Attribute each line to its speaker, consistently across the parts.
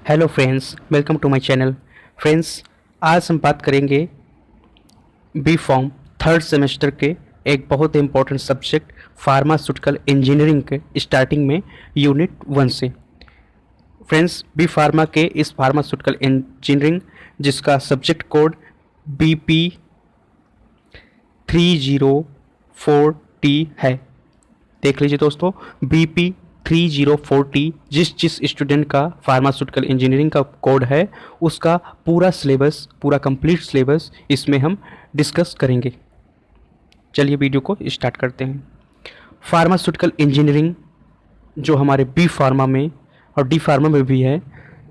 Speaker 1: Hello friends, welcome to my channel. Friends, आज हम बात करेंगे बी फॉर्म थर्ड सेमेस्टर के एक बहुत इंपॉर्टेंट सब्जेक्ट फार्मास्यूटिकल इंजीनियरिंग के स्टार्टिंग में यूनिट 1 से। फ्रेंड्स, बी फार्मा के इस फार्मास्यूटिकल इंजीनियरिंग जिसका सब्जेक्ट कोड BP 304T है। देख लीजिए दोस्तों, BP 304T जिस स्टूडेंट का फार्मास्यूटिकल इंजीनियरिंग का कोड है उसका पूरा सिलेबस, पूरा कंप्लीट सिलेबस इसमें हम डिस्कस करेंगे। चलिए वीडियो को स्टार्ट करते हैं। फार्मास्यूटिकल इंजीनियरिंग जो हमारे बी फार्मा में और डी फार्मा में भी है,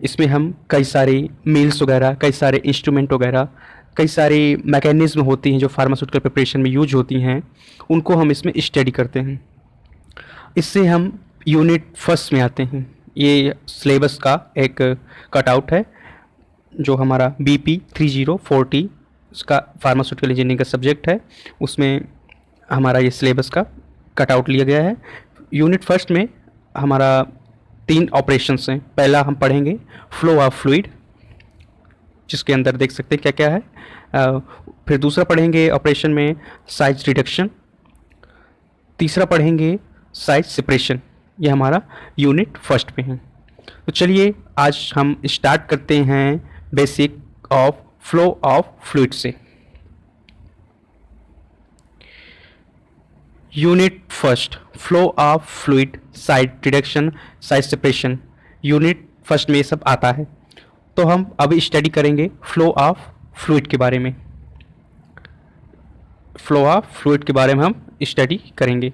Speaker 1: इसमें हम कई सारी मील्स वगैरह, कई सारे इंस्ट्रूमेंट वगैरह, कई सारी मैकेनिज्म होती हैं जो फार्मास्यूटिकल प्रिपरेशन में यूज होती हैं, उनको हम इसमें स्टडी करते हैं। इससे हम यूनिट फर्स्ट में आते हैं। ये सिलेबस का एक कटआउट है जो हमारा BP 304T इसका फार्मास्यूटिकल इंजीनियरिंग का सब्जेक्ट है, उसमें हमारा ये सिलेबस का कटआउट लिया गया है। यूनिट फर्स्ट में हमारा 3 ऑपरेशंस हैं। पहला हम पढ़ेंगे फ्लो ऑफ फ्लूइड, जिसके अंदर देख सकते हैं क्या क्या है। फिर दूसरा पढ़ेंगे ऑपरेशन में साइज रिडक्शन। तीसरा पढ़ेंगे साइज सेपरेशन। ये हमारा यूनिट फर्स्ट में है। तो चलिए आज हम स्टार्ट करते हैं basic of flow of fluid से। Unit first, flow of fluid, size reduction, size separation. Unit first में ये सब आता है। तो हम अभी स्टडी करेंगे फ्लो ऑफ फ्लूइड के बारे में। फ्लो ऑफ फ्लूइड के बारे में हम स्टडी करेंगे।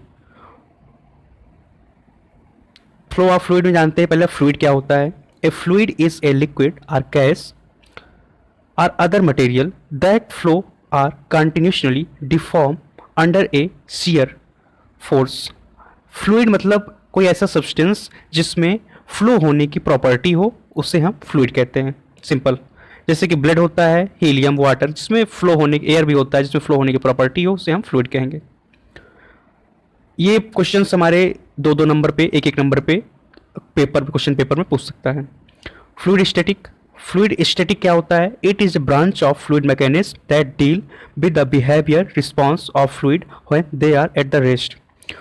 Speaker 1: फ्लो ऑफ फ्लूइड में जानते हैं पहले फ्लूइड क्या होता है। A fluid is a liquid or gas or other material that flow or continuously deform under a shear force. Fluid मतलब कोई ऐसा सब्सटेंस जिसमें फ्लो होने की प्रॉपर्टी हो, उसे हम फ्लूइड कहते हैं। सिंपल, जैसे कि ब्लड होता है, हीलियम, वाटर, जिसमें फ्लो होने, एयर भी होता है जिसमें फ्लो होने की प्रॉपर्टी हो, उसे हम फ्लूइड कहेंगे। ये क्वेश्चंस हमारे 2-2 नंबर पे, 1-1 नंबर पे क्वेश्चन पेपर में पूछ सकता है। फ्लूइड स्टैटिक, फ्लूइड स्टैटिक क्या होता है? It is a branch of fluid mechanism that deal with the behaviour response of fluid when they are at the rest.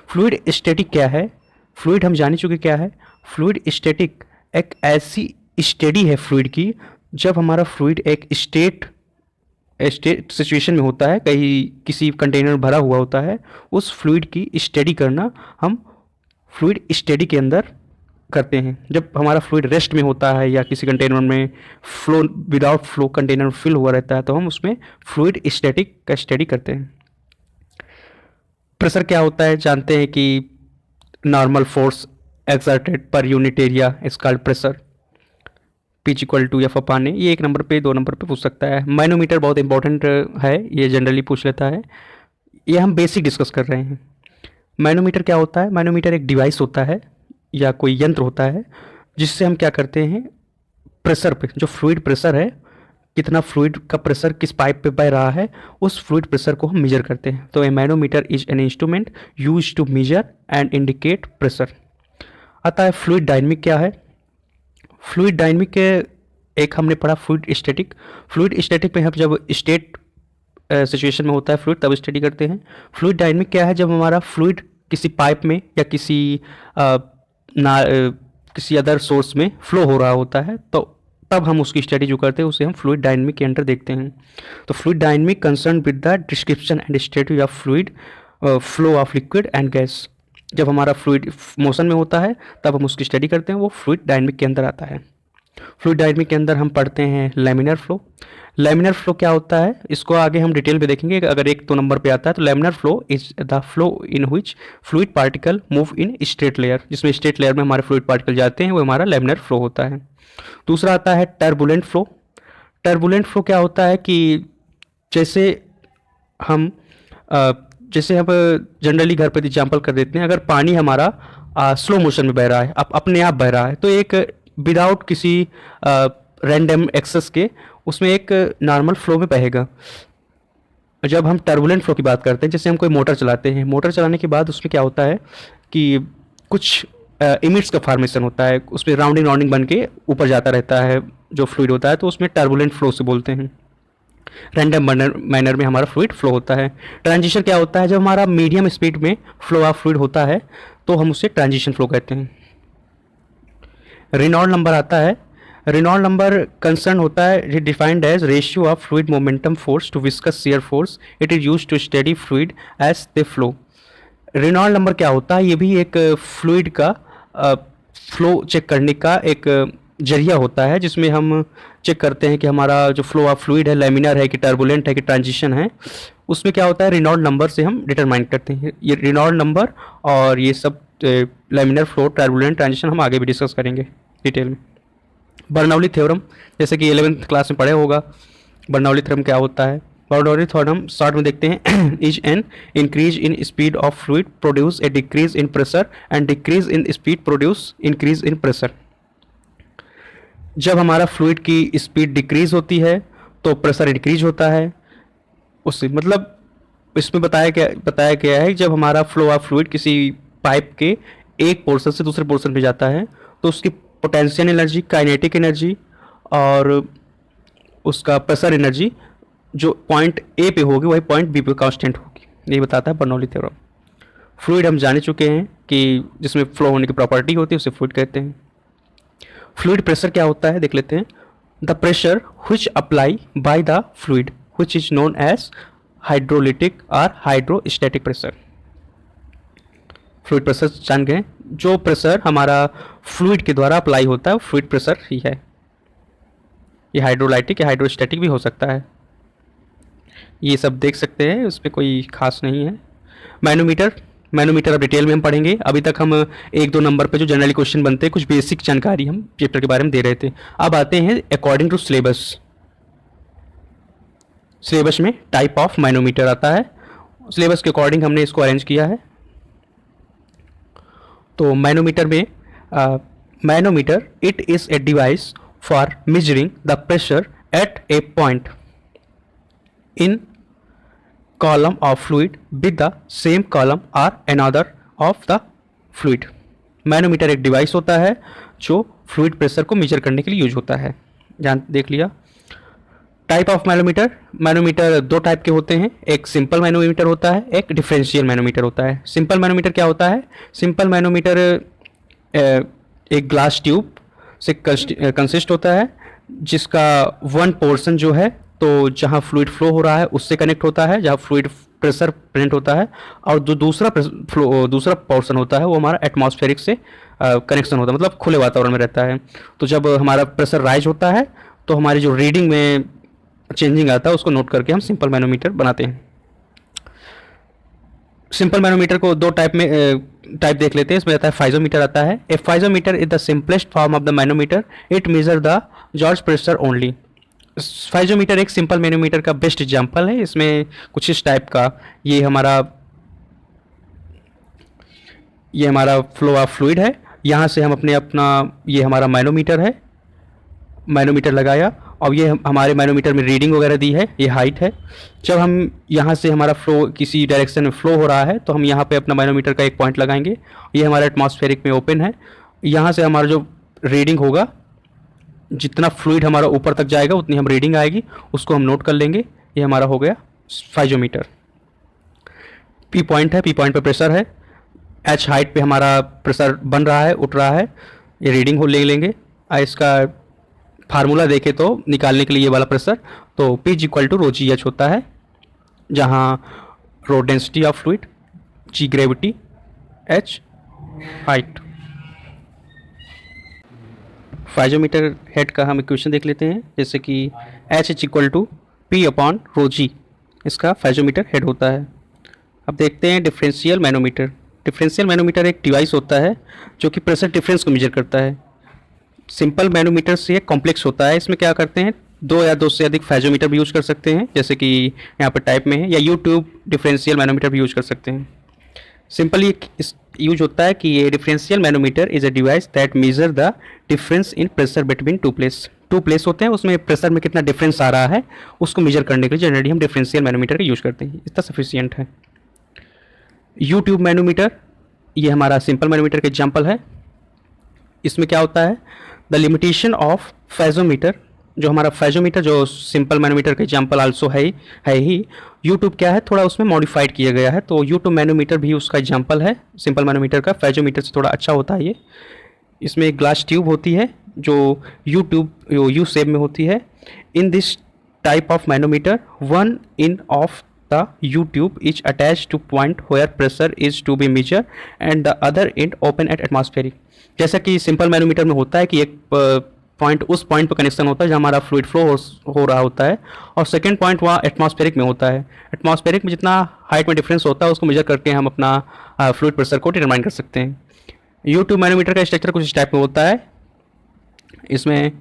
Speaker 1: Fluid static क्या है? फ्लूइड हम जान चुके क्या है। फ्लूइड स्टैटिक एक ऐसी स्टडी है फ्लूइड की, जब हमारा फ्लूइड एक स्टेट सिचुएशन में होता है, कहीं किसी कंटेनर में भरा हुआ होता है, उस फ्लूइड की स्टडी करना हम फ्लूइड स्टडी के अंदर करते हैं। जब हमारा फ्लूइड रेस्ट में होता है या किसी कंटेनर में flow, without flow container fill हुआ रहता है, तो हम उसमें फ्लूइड स्टैटिक का स्टडी करते हैं। प्रेशर क्या होता है? जानते हैं कि normal force exerted per unit area is called pressure. P = F अपान ए। ये 1 नंबर पे, 2 नंबर पे पूछ सकता है। मैनोमीटर बहुत इंपॉर्टेंट है, ये जनरली पूछ लेता है। ये हम बेसिक डिस्कस कर रहे हैं। मैनोमीटर क्या होता है? मैनोमीटर एक डिवाइस होता है या कोई यंत्र होता है जिससे हम क्या करते हैं, प्रेशर पे, जो फ्लूइड प्रेशर है, कितना फ्लूइड का प्रेशर किस पाइप पे बह रहा है, उस फ्लूइड प्रेशर को हम मेजर करते हैं। तो a manometer is an instrument use to measure and indicate pressure. आता है फ्लूइड डायनेमिक क्या है। फ्लूइड डायनेमिक के एक हमने पढ़ा फ्लूइड स्टैटिक। फ्लूइड स्टैटिक में हम जब स्टेट सिचुएशन में होता है फ्लूइड, तब स्टडी करते हैं। फ्लूइड डायनेमिक क्या है? जब हमारा फ्लूइड किसी पाइप में या किसी अदर सोर्स में फ्लो हो रहा होता है, तो तब हम उसकी स्टडी जो करते हैं उसे हम फ्लूइड डायनेमिक के अंडर देखते हैं। तो fluid dynamic concern with the description and study of fluid flow of liquid and gas. जब हमारा फ्लूइड मोशन में होता है तब हम उसकी स्टडी करते हैं, वो फ्लूइड डायनेमिक के अंदर आता है। फ्लूइड डायनेमिक के अंदर हम पढ़ते हैं लैमिनर फ्लो। लैमिनर फ्लो क्या होता है, इसको आगे हम डिटेल में देखेंगे। अगर 1-2 नंबर पे आता है तो laminar flow is the flow in which fluid particle move in straight layer. जिसमें स्ट्रेट लेयर में हमारे फ्लूइड पार्टिकल जाते हैं, वो हमारा लैमिनर फ्लो होता है। दूसरा आता है टर्बुलेंट फ्लो। टर्बुलेंट फ्लो क्या होता है कि जैसे हम जनरली घर पर एग्जाम्पल कर देते हैं, अगर पानी हमारा स्लो मोशन में बह रहा है, अपने आप बह रहा है, तो एक विदाउट किसी रैंडम एक्सेस के उसमें एक नॉर्मल फ्लो में बहेगा। जब हम टर्बुलेंट फ्लो की बात करते हैं, जैसे हम कोई मोटर चलाते हैं, मोटर चलाने के बाद उसमें क्या होता है कि कुछ इमिट्स का फॉर्मेशन होता है, उसमें राउंडिंग राउंडिंग बन के ऊपर जाता रहता है जो फ्लूइड होता है, तो उसमें टर्बुलेंट फ्लो से बोलते हैं। रैंडम मैनर में हमारा फ्लूइड फ्लो होता है। ट्रांजिशन क्या होता है, जब हमारा मीडियम स्पीड में फ्लो ऑफ फ्लूइड होता है तो हम उसे ट्रांजिशन फ्लो कहते हैं। रेनॉल्ड नंबर आता है। रेनॉल्ड नंबर कंसर्न होता है defined as ratio of fluid momentum force to viscous shear force, it is use to study fluid as they flow. Reynold number क्या होता है, ये भी एक फ्लूइड का फ्लो चेक करने का एक जरिया होता है, जिसमें हम चेक करते हैं कि हमारा जो फ्लो ऑफ फ्लूइड है लैमिनर है कि टर्बुलेंट है कि ट्रांजिशन है। उसमें क्या होता है, रेनॉल्ड नंबर से हम डिटरमाइन करते हैं। ये रेनॉल्ड नंबर और ये सब लैमिनर फ्लो, टर्बुलेंट, ट्रांजिशन हम आगे भी डिस्कस करेंगे डिटेल में। बर्नौली थ्योरम, जैसे कि 11th क्लास में पढ़े होगा। बर्नौली थ्योरम क्या होता है? बर्नौली थ्योरम शॉर्ट में देखते हैं, is an increase in speed of fluid produce a decrease in pressure and decrease in speed produce increase in pressure. जब हमारा फ्लूइड की स्पीड डिक्रीज होती है तो प्रेशर इंक्रीज होता है। उससे मतलब इसमें बताया गया है जब हमारा फ्लो ऑफ फ्लूइड किसी पाइप के एक पोर्शन से दूसरे पोर्शन पे जाता है तो उसकी पोटेंशियल एनर्जी, काइनेटिक एनर्जी और उसका प्रेशर एनर्जी जो पॉइंट ए पे होगी वही पॉइंट बी पे कांस्टेंट होगी। ये बताता है बर्नौली थ्योरम। फ्लूइड हम जाने चुके हैं कि जिसमें फ्लो होने की प्रॉपर्टी होती है उसे फ्लूइड कहते हैं। फ्लूइड प्रेशर क्या होता है देख लेते हैं। The pressure which apply by the fluid which is known as hydrolytic or hydrostatic pressure. Fluid pressure जान गए, जो प्रेशर हमारा फ्लूइड के द्वारा अप्लाई होता है वो फ्लूइड प्रेशर ही है। ये हाइड्रोलाइटिक या हाइड्रोस्टैटिक भी हो सकता है, ये सब देख सकते हैं, उसमें कोई खास नहीं है। मैनोमीटर, मैनोमीटर अब डिटेल में हम पढ़ेंगे। अभी तक हम 1-2 नंबर पे जो जनरली क्वेश्चन बनते हैं, कुछ बेसिक जानकारी हम चैप्टर के बारे में दे रहे थे। अब आते हैं अकॉर्डिंग टू सिलेबस। सिलेबस में टाइप ऑफ मैनोमीटर आता है, सिलेबस के अकॉर्डिंग हमने इसको अरेंज किया है। तो मैनोमीटर में manometer it is a device for measuring the pressure at A point in column of fluid with the same column or another of the fluid। Manometer एक डिवाइस होता है जो फ्लूइड प्रेशर को major करने के लिए use होता है। जान देख लिया। Type of manometer, manometer 2 type के होते हैं, एक सिंपल मैनोमीटर होता है, एक डिफरेंशियल मैनोमीटर होता है। सिंपल मैनोमीटर क्या होता है? सिंपल मैनोमीटर एक ग्लास ट्यूब से कंसिस्ट होता है जिसका वन पोर्शन जो है तो जहाँ फ्लूइड फ्लो हो रहा है उससे कनेक्ट होता है, जहाँ फ्लूइड प्रेशर प्रेजेंट होता है, और जो दूसरा पोर्शन होता है वो हमारा एटमॉस्फेरिक से कनेक्शन होता है, मतलब खुले वातावरण में रहता है। तो जब हमारा प्रेशर राइज होता है तो हमारी जो रीडिंग में चेंजिंग आता है उसको नोट करके हम सिंपल मैनोमीटर बनाते हैं। सिंपल मैनोमीटर को 2 टाइप देख लेते हैं। इसमें आता है फाइजोमीटर आता है। A piezometer is the simplest form of the manometer, it measure the जॉर्ज प्रेशर ओनली। फाइजोमीटर एक सिंपल मैनोमीटर का बेस्ट एग्जांपल है। इसमें कुछ इस टाइप का, ये हमारा फ्लो ऑफ फ्लूइड है, यहाँ से हम ये हमारा मैनोमीटर है, मैनोमीटर लगाया और ये हमारे मैनोमीटर में रीडिंग वगैरह दी है, ये हाइट है। जब हम यहाँ से हमारा फ्लो किसी डायरेक्शन में फ्लो हो रहा है तो हम यहाँ पे अपना मैनोमीटर का एक पॉइंट लगाएंगे, ये हमारा एटमॉस्फेरिक में ओपन है, यहाँ से हमारा जो रीडिंग होगा, जितना फ्लूइड हमारा ऊपर तक जाएगा उतनी हम रीडिंग आएगी, उसको हम नोट कर लेंगे। ये हमारा हो गया फाइजोमीटर। पी पॉइंट है, पी पॉइंट पे प्रेशर है, एच हाइट पे हमारा प्रेशर बन रहा है, उठ रहा है, ये रीडिंग हो ले लेंगे। इसका फार्मूला देखें तो निकालने के लिए ये वाला प्रेशर, तो P is equal to rho g h होता है, जहाँ rho density of fluid, g gravity, h height. Piezometer head का हम इक्वेशन देख लेते हैं, जैसे कि H is equal to P upon rho g, इसका फाइजोमीटर हेड होता है। अब देखते हैं डिफरेंशियल मैनोमीटर। डिफरेंशियल मैनोमीटर एक डिवाइस होता है जो कि प्रेशर डिफरेंस को मेजर करता है। सिंपल मैनोमीटर से ये कॉम्प्लेक्स होता है। इसमें क्या करते हैं, 2 या 2 से अधिक फाइजोमीटर भी यूज कर सकते हैं, जैसे कि यहाँ पर टाइप में है, या यूट्यूब डिफरेंशियल मैनोमीटर भी यूज कर सकते हैं। सिंपली इस यूज होता है कि ये differential manometer is a device that measure the difference in pressure between two place होते हैं, उसमें प्रेशर में कितना डिफरेंस आ रहा है उसको मेजर करने के लिए जनरली हम डिफरेंशियल मैनोमीटर का यूज करते हैं। इतना सफिशियंट है। यूट्यूब मैनोमीटर, ये हमारा सिंपल मैनोमीटर का एग्जाम्पल है। इसमें क्या होता है, द लिमिटेशन ऑफ फेजोमीटर, जो हमारा फेजोमीटर जो सिंपल मैनोमीटर का एग्जाम्पल आल्सो है ही, यूट्यूब क्या है थोड़ा उसमें मॉडिफाइड किया गया है, तो यूट्यूब मैनोमीटर भी उसका एग्जाम्पल है सिंपल मैनोमीटर का, फेजोमीटर से थोड़ा अच्छा होता है ये। इसमें एक ग्लास ट्यूब होती है जो यू शेप में होती है। In this type of manometer one end of the U tube is attach to point where pressure is to be measure and the other end open at atmospheric. जैसा कि simple manometer में होता है कि एक पॉइंट उस point पर connection होता है जहाँ हमारा फ्लूइड फ्लो हो रहा होता है, और सेकेंड पॉइंट वहाँ एटमॉस्फेरिक में होता है। एटमॉस्फेरिक में जितना हाइट में डिफरेंस होता है उसको मेजर करके हम अपना फ्लूइड प्रेशर को डिटरमाइन कर सकते हैं। यूट्यूब मैनोमीटर का स्ट्रक्चर कुछ इस टाइप में होता है। इसमें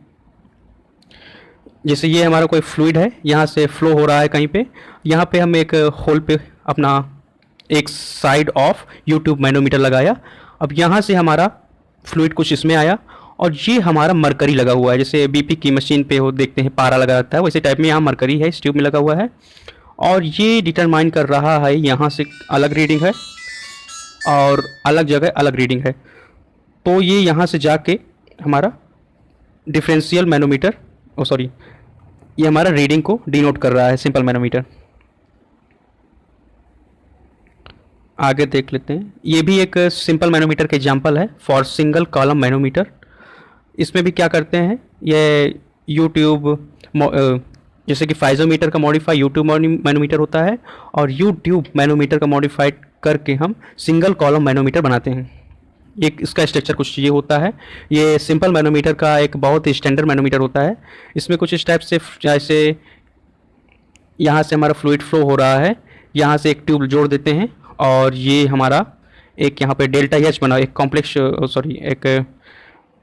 Speaker 1: जैसे ये हमारा कोई फ्लूइड है, यहाँ से फ्लो हो रहा है कहीं पे, यहाँ पे हम एक होल पे अपना एक साइड ऑफ यूट्यूब मैनोमीटर लगाया। अब यहाँ से हमारा फ्लूइड कुछ इसमें आया और ये हमारा मरकरी लगा हुआ है, जैसे बीपी की मशीन पे हो देखते हैं पारा लगा रहता है, वैसे टाइप में यहाँ मरकरी है इस ट्यूब में लगा हुआ है, और ये डिटरमाइन कर रहा है यहाँ से अलग रीडिंग है और अलग जगह अलग रीडिंग है। तो ये यहाँ से जाके हमारा डिफरेंशियल मैनोमीटर ये हमारा रीडिंग को डिनोट कर रहा है सिंपल मैनोमीटर। आगे देख लेते हैं, ये भी एक सिंपल मैनोमीटर का एग्जांपल है फॉर सिंगल कॉलम मैनोमीटर। इसमें भी क्या करते हैं, ये यूट्यूब जैसे कि फाइजोमीटर का मॉडिफाई यूट्यूब मैनोमीटर होता है, और यूट्यूब मैनोमीटर का मॉडिफाइड करके हम सिंगल कॉलम मैनोमीटर बनाते हैं। एक इसका स्ट्रक्चर कुछ ये होता है, ये सिंपल मैनोमीटर का एक बहुत ही स्टैंडर्ड मैनोमीटर होता है। इसमें कुछ इस टाइप से, जैसे यहाँ से हमारा फ्लूइड फ्लो हो रहा है, यहाँ से एक ट्यूब जोड़ देते हैं और ये हमारा एक यहाँ पे डेल्टा एच बना एक कॉम्प्लेक्स एक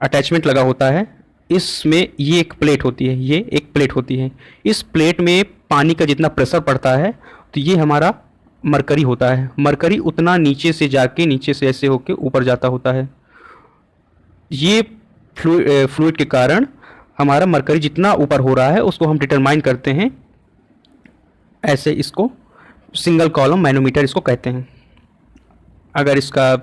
Speaker 1: अटैचमेंट लगा होता है। इसमें ये एक प्लेट होती है, ये एक प्लेट होती है, इस प्लेट में पानी का जितना प्रेशर पड़ता है तो ये हमारा मरकरी होता है। मरकरी उतना नीचे से जाके नीचे से ऐसे होके ऊपर जाता होता है। ये फ्लूइड के कारण हमारा मरकरी जितना ऊपर हो रहा है उसको हम डिटरमाइन करते हैं ऐसे, इसको सिंगल कॉलम मैनोमीटर इसको कहते हैं। अगर इसका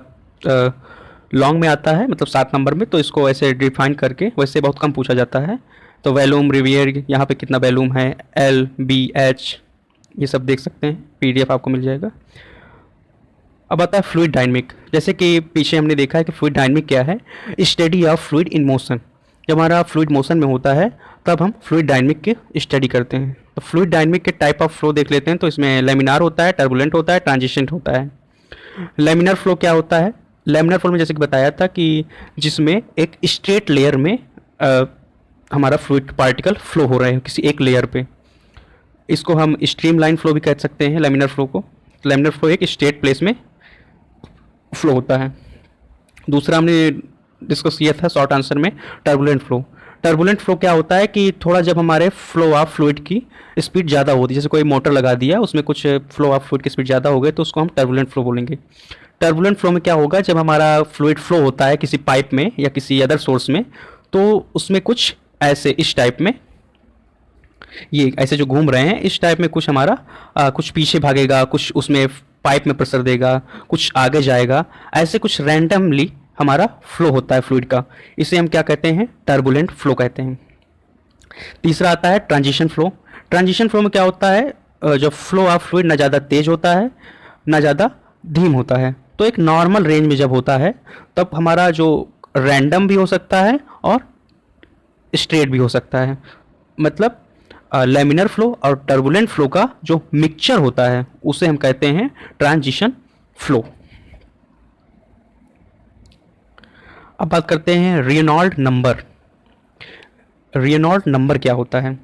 Speaker 1: लॉन्ग में आता है मतलब 7 नंबर में, तो इसको ऐसे डिफाइन करके, वैसे बहुत कम पूछा जाता है, तो वैल्यूम रिवियर यहाँ पे कितना वैल्यूम है, एल बी एच ये सब देख सकते हैं, पीडीएफ आपको मिल जाएगा। अब आता है फ्लूइड डायनेमिक। जैसे कि पीछे हमने देखा है कि फ्लूइड डायनेमिक क्या है, study of fluid in motion. जब हमारा फ्लूइड मोशन में होता है तब हम फ्लूइड डायनेमिक की स्टडी करते हैं। तो फ्लूइड डायनेमिक के टाइप ऑफ फ्लो देख लेते हैं। तो इसमें लेमिनार होता है, टर्बुलेंट होता है, ट्रांजिशन होता है। लेमिनार फ्लो क्या होता है, लेमिनार फ्लो में जैसे कि बताया था कि जिसमें एक स्ट्रेट लेयर में हमारा फ्लूइड पार्टिकल फ्लो हो रहे हैं किसी एक लेयर पे, इसको हम स्ट्रीम लाइन फ्लो भी कह सकते हैं लेमिनार फ्लो को। लेमिनार फ्लो एक स्ट्रेट प्लेस में फ्लो होता है। दूसरा हमने डिस्कस किया था शॉर्ट आंसर में, टर्बुलेंट फ्लो। टर्बुलेंट फ्लो क्या होता है कि थोड़ा जब हमारे फ्लो ऑफ फ्लूइड की स्पीड ज़्यादा होती है, जैसे कोई मोटर लगा दिया उसमें कुछ फ्लो ऑफ फ्लूइड की स्पीड ज़्यादा हो गई तो उसको हम टर्बुलेंट फ्लो बोलेंगे। टर्बुलेंट फ्लो में क्या होगा, जब हमारा फ्लूइड फ्लो होता है किसी पाइप में या किसी अदर सोर्स में, तो उसमें कुछ ऐसे इस टाइप में, ये ऐसे जो घूम रहे हैं इस टाइप में कुछ हमारा कुछ पीछे भागेगा, कुछ उसमें पाइप में प्रेशर देगा, कुछ आगे जाएगा, ऐसे कुछ रैंडमली हमारा फ्लो होता है फ्लूइड का। इसे हम क्या कहते हैं, टर्बुलेंट फ्लो कहते हैं। तीसरा आता है ट्रांजिशन फ्लो। ट्रांजिशन फ्लो में क्या होता है, जब फ्लो ऑफ फ्लूइड ना ज़्यादा तेज होता है ना ज़्यादा धीम होता है, तो एक नॉर्मल रेंज में जब होता है तब हमारा जो रैंडम भी हो सकता है और स्ट्रेट भी हो सकता है। मतलब लेमिनर फ्लो और टर्बुलेंट फ्लो का जो मिक्सचर होता है उसे हम कहते हैं ट्रांजिशन फ्लो। अब बात करते हैं रेनॉल्ड नंबर। रेनॉल्ड नंबर क्या होता है,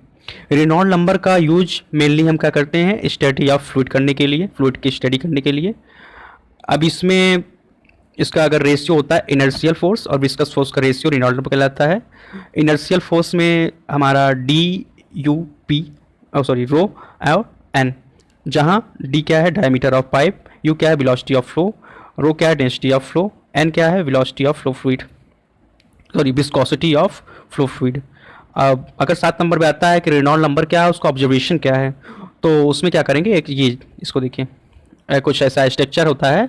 Speaker 1: रेनॉल्ड नंबर का यूज मेनली हम क्या करते हैं, स्टडी ऑफ फ्लूइड करने के लिए, फ्लूइड की स्टडी करने के लिए। अब इसमें इसका अगर रेशियो होता है इनर्शियल फोर्स और विस्कस फोर्स का रेशियो रेनॉल्ड नंबर कहलाता है। इनर्शियल फोर्स में हमारा डी यू पी रो और एन, जहाँ डी क्या है डायमीटर ऑफ पाइप, यू क्या है वेलोसिटी ऑफ फ्लो, रो क्या है डेंसिटी ऑफ फ्लो, एन क्या है velocity of flow fluid, viscosity of flow fluid. अब अगर 7 नंबर पे आता है कि रेनॉल्ड नंबर क्या है, उसका ऑब्जर्वेशन क्या है, तो उसमें क्या करेंगे, एक ये इसको देखिए, कुछ ऐसा स्ट्रक्चर होता है,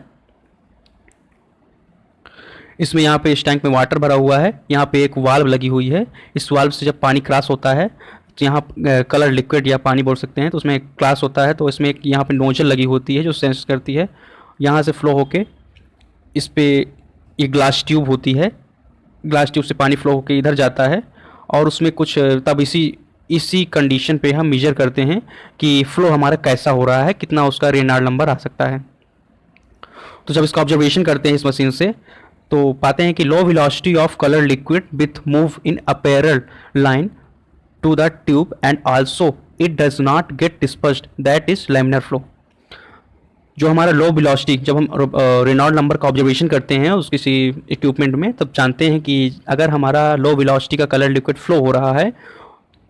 Speaker 1: इसमें यहाँ पे इस टैंक में वाटर भरा हुआ है, यहाँ पे एक वाल्व लगी हुई है। इस वाल्व से जब पानी क्रॉस होता है तो यहाँ कलर लिक्विड या पानी बोल सकते हैं, तो उसमें क्रॉस होता है तो इसमें एक यहाँ पे नोजल लगी होती है जो सेंस करती है, यहाँ से फ्लो होके इस पे ये ग्लास ट्यूब होती है, ग्लास ट्यूब से पानी फ्लो होके इधर जाता है और उसमें कुछ तब इसी कंडीशन पे हम मेजर करते हैं कि फ्लो हमारा कैसा हो रहा है, कितना उसका रेनॉल्ड नंबर आ सकता है। तो जब इसका ऑब्जर्वेशन करते हैं इस मशीन से तो पाते हैं कि low velocity of colour liquid with move in a parallel line to the tube and also it does not get dispersed, that is laminar flow. जो हमारा लो वेलोसिटी, जब हम रेनॉल्ड नंबर का ऑब्जर्वेशन करते हैं उस किसी इक्विपमेंट में, तब जानते हैं कि अगर हमारा लो वेलोसिटी का कलर लिक्विड फ्लो हो रहा है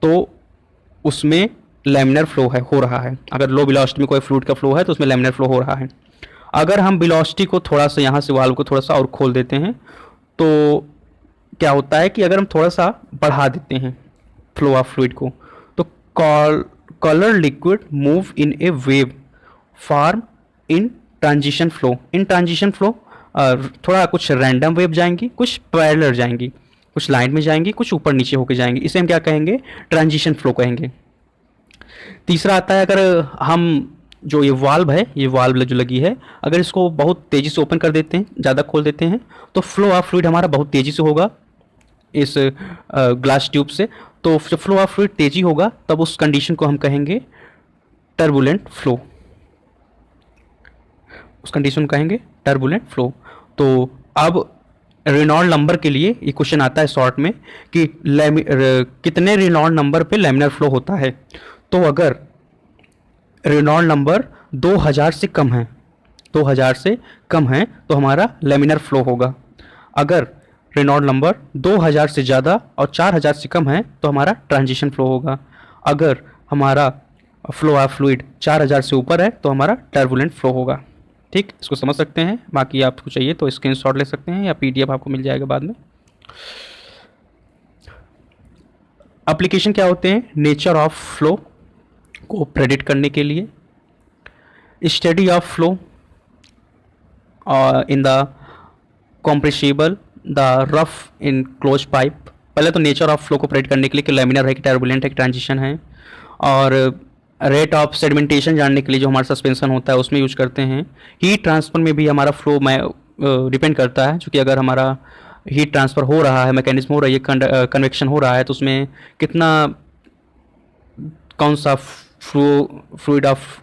Speaker 1: तो उसमें लैमिनर फ्लो हो रहा है। अगर लो वेलोसिटी में कोई फ्लूइड का फ्लो है तो उसमें लैमिनर फ्लो हो रहा है। अगर हम वेलोसिटी को थोड़ा सा यहाँ से वाल्व को थोड़ा सा और खोल देते हैं तो क्या होता है कि अगर हम थोड़ा सा बढ़ा देते हैं फ्लो ऑफ फ्लूइड को तो colour liquid move in A wave form in transition flow. In transition flow थोड़ा कुछ रैंडम वेव जाएंगी, कुछ पैरेलल जाएंगी, कुछ लाइन में जाएंगी, कुछ ऊपर नीचे होकर जाएंगी। इसे हम क्या कहेंगे? ट्रांजिशन फ्लो कहेंगे। तीसरा आता है, अगर हम जो ये वाल्व है, ये वाल्व जो लगी है, अगर इसको बहुत तेज़ी से ओपन कर देते हैं, ज़्यादा खोल देते हैं तो फ्लो ऑफ फ्लूइड हमारा बहुत तेज़ी से होगा इस ग्लास ट्यूब से। तो जब फ्लो ऑफ फ्लूइड तेज़ी होगा तब उस कंडीशन को हम कहेंगे टर्बुलेंट फ्लो। उस कंडीशन को कहेंगे टर्बुलेंट फ्लो। तो अब रेनॉल्ड नंबर के लिए ये क्वेश्चन आता है शॉर्ट में कि कितने रेनॉल्ड नंबर पे लैमिनर फ्लो होता है। तो अगर रेनॉल्ड नंबर 2000 से कम है, 2000 से कम है तो हमारा लैमिनर फ्लो होगा। अगर रेनॉल्ड नंबर 2000 से ज़्यादा और 4000 से कम है तो हमारा ट्रांजिशन फ्लो होगा। अगर हमारा फ्लो ऑफ फ्लूइड 4000 से ऊपर है तो हमारा टर्बुलेंट फ्लो होगा। ठीक, इसको समझ सकते हैं। बाकी आपको चाहिए तो स्क्रीनशॉट ले सकते हैं या पीडीएफ आपको मिल जाएगा बाद में। एप्लीकेशन क्या होते हैं? नेचर ऑफ फ्लो को प्रेडिक्ट करने के लिए, study of flow in the compressible, the rough in close pipe. पहले तो नेचर ऑफ फ्लो को प्रेडिक्ट करने के लिए कि लैमिनर है कि टर्बुलेंट है कि ट्रांजिशन है, और रेट ऑफ सेडिमेंटेशन जानने के लिए जो हमारा सस्पेंशन होता है उसमें यूज करते हैं। हीट ट्रांसफ़र में भी हमारा फ्लो डिपेंड करता है, क्योंकि अगर हमारा हीट ट्रांसफ़र हो रहा है, मैकेनिज्म हो रही है, कन्वेक्शन हो रहा है, तो उसमें कितना कौन सा फ्लूइड ऑफ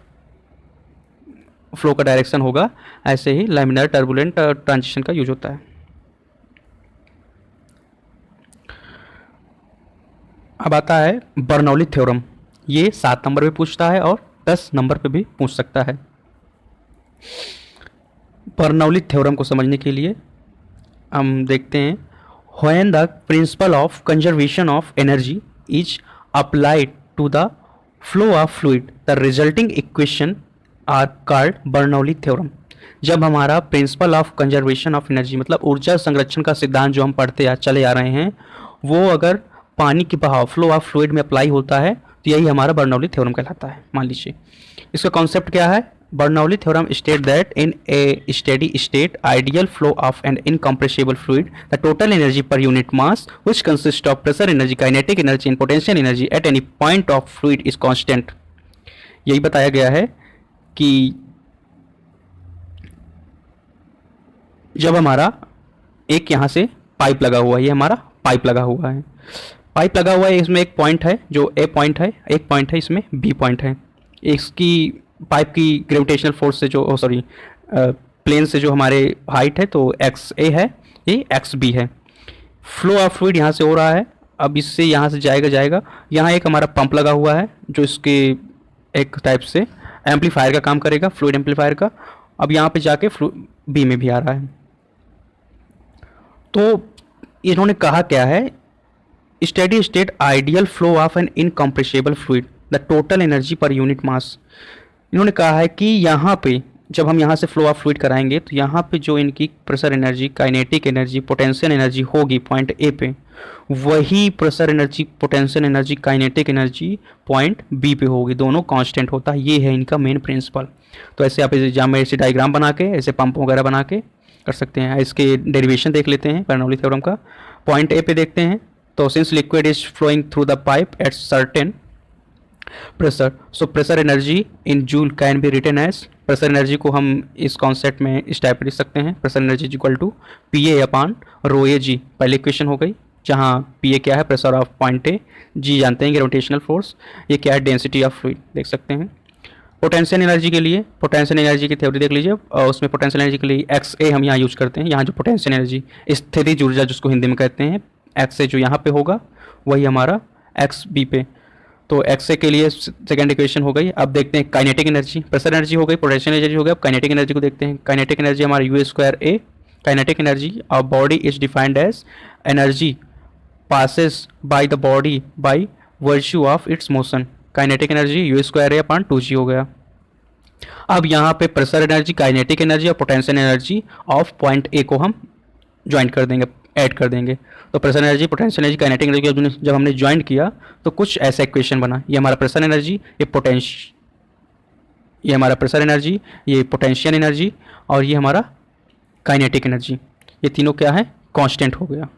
Speaker 1: फ्लो का डायरेक्शन होगा, ऐसे ही लैमिनर टर्बुलेंट ट्रांजिशन का यूज होता है। अब आता है बर्नौली थ्योरम। ये 7 नंबर पे पूछता है और 10 नंबर पे भी पूछ सकता है। बर्नौली थ्योरम को समझने के लिए हम देखते हैं, when the principle of conservation of energy is applied to the flow of fluid the resulting equation are called Bernoulli theorem. जब हमारा principle of conservation of energy मतलब ऊर्जा संरक्षण का सिद्धांत जो हम पढ़ते चले आ रहे हैं, वो अगर पानी के बहाव फ्लो ऑफ फ्लूइड में अप्लाई होता है तो यही हमारा बर्नौली थ्योरम कहलाता है। मान लीजिए इसका कॉन्सेप्ट क्या है? Bernoulli theorem state that in a steady state ideal flow of an incompressible fluid the total energy per unit mass which consist of pressure energy, kinetic energy and potential energy at any point of fluid is constant. यही बताया गया है कि जब हमारा एक यहाँ से पाइप लगा हुआ है, ये हमारा पाइप लगा हुआ है, पाइप लगा हुआ है, इसमें एक पॉइंट है जो ए पॉइंट है, एक पॉइंट है इसमें बी पॉइंट है। इसकी पाइप की ग्रेविटेशनल फोर्स से जो प्लेन से जो हमारे हाइट है तो एक्स ए है, ये एक्स बी है। फ्लो ऑफ फ्लूइड यहाँ से हो रहा है, अब इससे यहाँ से जाएगा। यहाँ एक हमारा पंप लगा हुआ है जो इसके एक टाइप से एम्पलीफायर का काम करेगा, फ्लूइड एम्पलीफायर का। अब यहाँ पे जाके बी में भी आ रहा है। तो इन्होंने कहा क्या है? Steady state ideal flow of an incompressible fluid the total energy per unit mass. इन्होंने कहा है कि यहाँ पे जब हम यहाँ से फ्लो ऑफ फ्लूइड कराएंगे तो यहाँ पे जो इनकी pressure energy, kinetic energy, potential energy होगी पॉइंट ए पे, वही pressure energy, potential energy, kinetic energy point B पे होगी। दोनों कांस्टेंट होता है। ये है इनका मेन प्रिंसिपल। तो ऐसे आप एग्जाम में ऐसे डायग्राम बना के, ऐसे पंप वगैरह बना के कर सकते हैं। इसके डेरिवेशन देख लेते हैं बर्नौली थ्योरम का। पॉइंट ए पे देखते हैं, तो since liquid is flowing through the pipe at certain pressure, so pressure energy in joule can be written as, pressure energy को हम इस कॉन्सेप्ट में इस टाइप लिख सकते हैं, pressure energy is equal to P A upon rho A g. पहली equation हो गई, जहाँ पी ए क्या है, pressure of point A, g जानते हैं ग्रेविटेशनल फोर्स, ये क्या है, डेंसिटी ऑफ फ्लूइड, देख सकते हैं। पोटेंशियल एनर्जी के लिए, पोटेंशियल एनर्जी की थ्योरी देख लीजिए, और उसमें पोटेंशियल एनर्जी के लिए एक्स ए हम यहाँ यूज करते हैं। यहाँ जो पोटेंशियल एनर्जी, स्थितिज ऊर्जा जिसको हिंदी में कहते हैं, एक्स ए जो यहाँ पे होगा वही हमारा एक्स बी पे, तो एक्स ए के लिए सेकेंड इक्वेशन हो गई। अब देखते हैं काइनेटिक एनर्जी, प्रेशर एनर्जी हो गई, पोटेंशियल एनर्जी हो गई, अब काइनेटिक एनर्जी को देखते हैं। काइनेटिक एनर्जी हमारा U square A, kinetic energy of body is defined as energy passes by the body by virtue of its motion। Kinetic energy U square A upon 2g हो गया। अब यहाँ पे pressure energy, kinetic energy और potential energy of point A को हम join कर देंगे, ऐड कर देंगे। तो pressure energy, potential energy, kinetic energy जब हमने ज्वाइन किया तो कुछ ऐसा इक्वेशन बना। ये हमारा प्रेशर एनर्जी, ये हमारा प्रेशर एनर्जी, ये पोटेंशियल एनर्जी और ये हमारा काइनेटिक एनर्जी, ये तीनों क्या है, कांस्टेंट हो गया।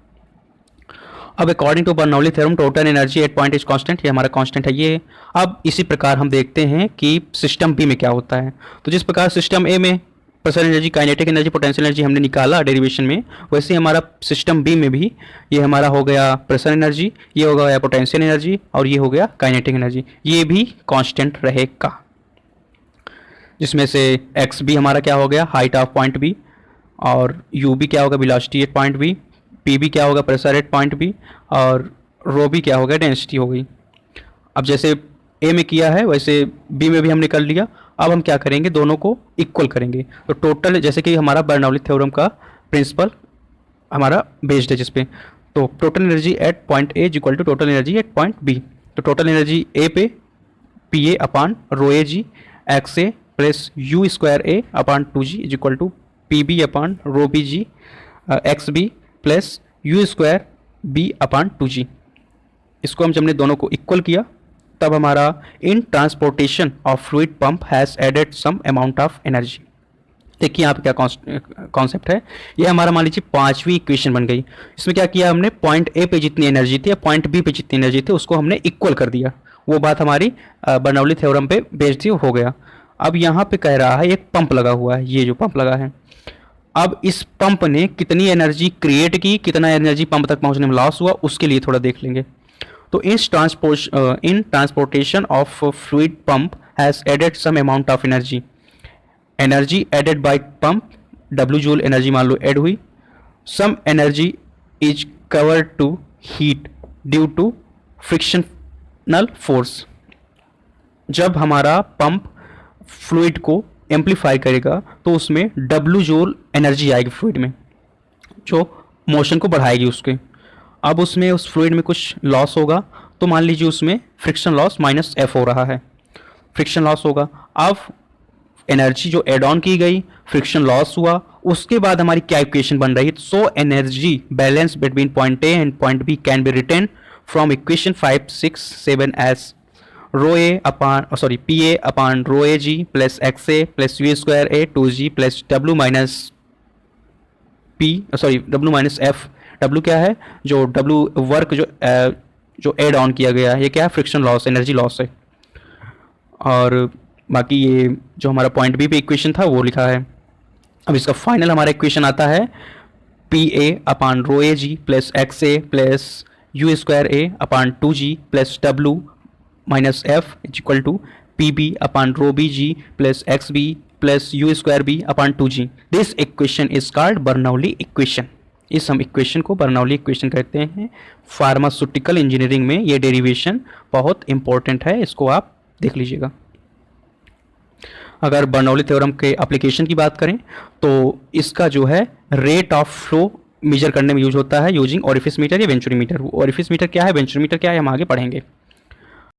Speaker 1: अब according to Bernoulli theorem total energy at point is constant, ये हमारा कांस्टेंट है ये। अब इसी प्रकार हम देखते हैं कि सिस्टम बी में क्या होता है। तो जिस प्रकार सिस्टम ए में pressure energy, kinetic energy, potential energy हमने निकाला डेरिवेशन में, वैसे हमारा सिस्टम बी में भी ये हमारा हो गया प्रेशर एनर्जी, ये हो गया पोटेंशियल एनर्जी और ये हो गया काइनेटिक एनर्जी, ये भी कांस्टेंट रहेगा। जिसमें से एक्स बी हमारा क्या हो गया, हाइट ऑफ पॉइंट बी, और यू बी क्या होगा, velocity at point B, P B क्या होगा, प्रेशर एट पॉइंट बी, और रो बी क्या हो गया, डेंसिटी हो गई। अब जैसे ए में किया है वैसे बी में भी हमने कर लिया। अब हम क्या करेंगे, दोनों को इक्वल करेंगे। तो टोटल, जैसे कि हमारा बर्नौली थ्योरम का प्रिंसिपल हमारा बेस्ड है जिस पे, तो total energy at point A is equal to total energy at point B. तो टोटल एनर्जी ए पे P A upon rho A G X A plus U square A upon 2g is equal to P B upon rho B G X B plus U square B upon 2g। इसको हम जब हमने दोनों को equal किया तब हमारा in transportation of fluid pump has added some amount of energy. देखिए यहाँ पे क्या कॉन्सेप्ट है, ये हमारा मान लीजिए पांचवी इक्वेशन बन गई। इसमें क्या किया हमने, पॉइंट ए पे जितनी एनर्जी थी या पॉइंट बी पे जितनी एनर्जी थी उसको हमने इक्वल कर दिया। वो बात हमारी बर्नौली थ्योरम पे बेस्ड थी, हो गया। अब यहाँ पे कह रहा है एक पंप लगा हुआ है, ये जो पंप लगा है, अब इस पंप ने कितनी एनर्जी क्रिएट की, कितना एनर्जी पंप तक पहुँचने में लॉस हुआ, उसके लिए थोड़ा देख लेंगे। तो in transportation of fluid pump has added some amount of energy, energy added by pump W joule energy मान लो ऐड हुई। Some energy is covered to heat due to frictional force. जब हमारा पंप फ्लूइड को amplify करेगा तो उसमें W joule energy आएगी फ्लूइड में, जो मोशन को बढ़ाएगी उसके। अब उसमें उस फ्लूइड में कुछ लॉस होगा, तो मान लीजिए उसमें फ्रिक्शन लॉस माइनस एफ हो रहा है, फ्रिक्शन लॉस होगा। अब एनर्जी जो एड ऑन की गई, फ्रिक्शन लॉस हुआ, उसके बाद हमारी क्या इक्वेशन बन रही है, so energy balance between point A and point B can be written from equation 5, 6, 7 as rho A upon P A upon rho A G plus X A plus U square A 2g plus W minus F. W क्या है, जो W work जो add on किया गया है, ये क्या है, फ्रिक्शन लॉस, एनर्जी लॉस है। और बाकी ये जो हमारा पॉइंट बी पे इक्वेशन था वो लिखा है। अब इसका फाइनल हमारा इक्वेशन आता है P A upon rho A G plus X A plus U square A upon 2g plus W minus F is equal to P B upon rho B G plus X B plus U square B upon 2g। This equation is called Bernoulli equation. इस हम equation को Bernoulli equation कहते हैं। Pharmaceutical engineering में ये derivation बहुत important है, इसको आप देख लीजिएगा। अगर बर्नौली थ्योरम के एप्लीकेशन की बात करें तो इसका जो है रेट ऑफ फ्लो मेजर करने में यूज होता है यूजिंग ओरिफिस मीटर या वेंचुरीमीटर। ओरिफिस मीटर क्या है, वेंचुरीमीटर क्या है, हम आगे पढ़ेंगे।